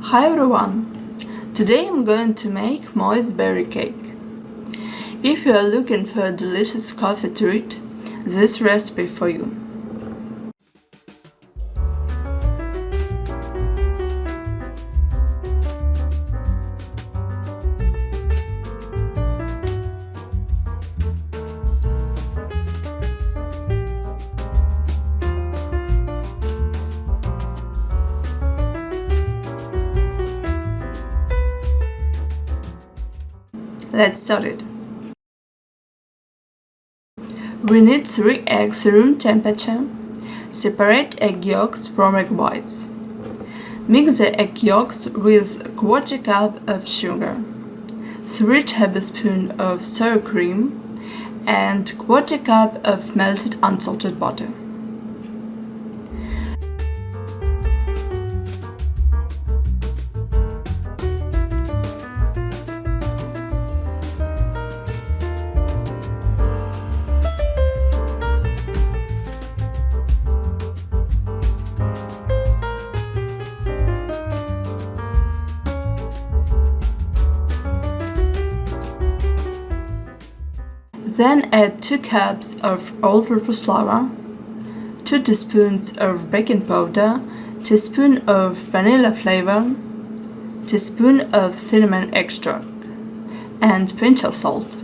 Hi everyone! Today I'm going to make moist berry cake. If you are looking for a delicious coffee treat, this recipe for you. Let's start it. We need 3 eggs room temperature. Separate egg yolks from egg whites. Mix the egg yolks with 1/4 cup of sugar, 3 tablespoons of sour cream, and 1/4 cup of melted unsalted butter. Then add 2 cups of all-purpose flour, 2 teaspoons of baking powder, teaspoon of vanilla flavor, teaspoon of cinnamon extract, and pinch of salt.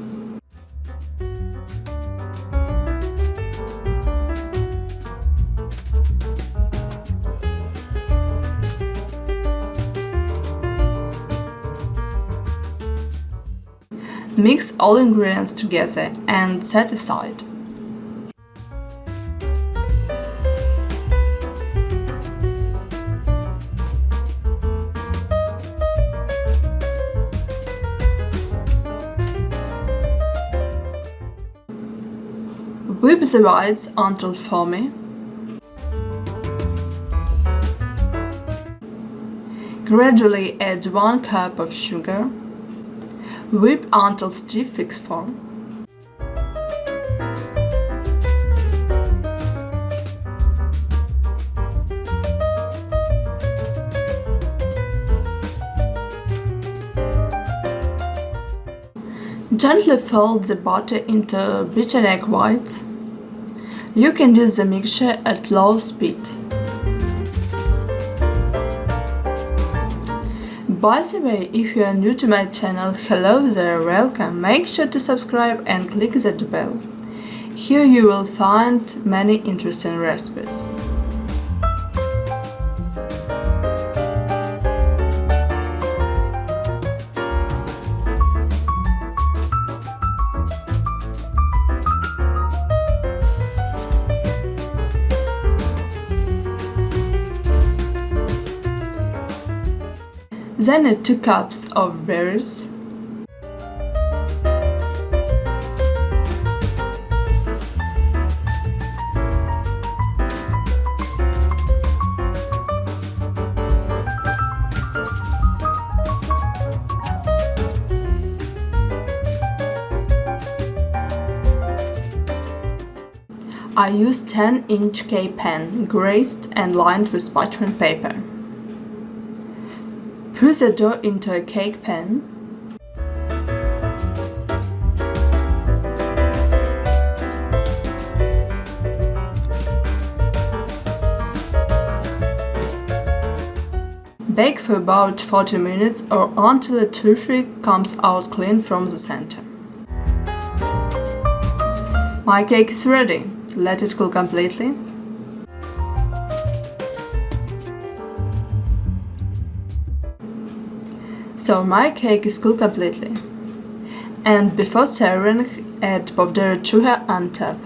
Mix all ingredients together and set aside. Whip the whites until foamy. Gradually add 1 cup of sugar. Whip until stiff peaks form. Gently fold the butter into beaten egg whites. You can use the mixture at low speed. By the way, if you are new to my channel, hello there, welcome. Make sure to subscribe and click that bell. Here you will find many interesting recipes. Then add 2 cups of berries, I use 10-inch cake pan, greased and lined with parchment paper. Put the dough into a cake pan. Bake for about 40 minutes or until the turfy comes out clean from the center. My cake is ready. Let it cool completely. So my cake is cooked completely. And before serving, add powdered sugar on top.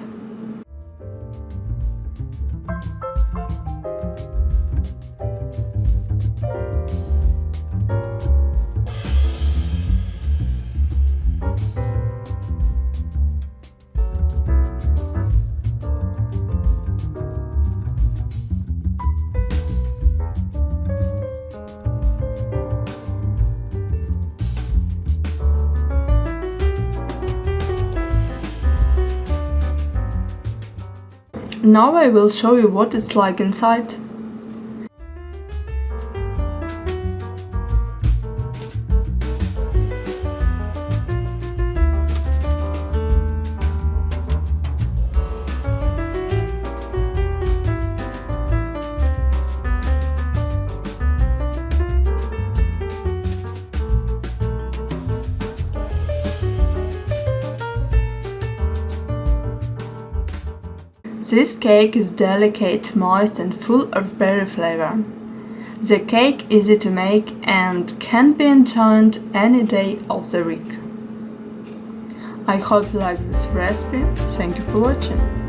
Now I will show you what it's like inside. This cake is delicate, moist and full of berry flavor. The cake is easy to make and can be enjoyed any day of the week. I hope you like this recipe. Thank you for watching.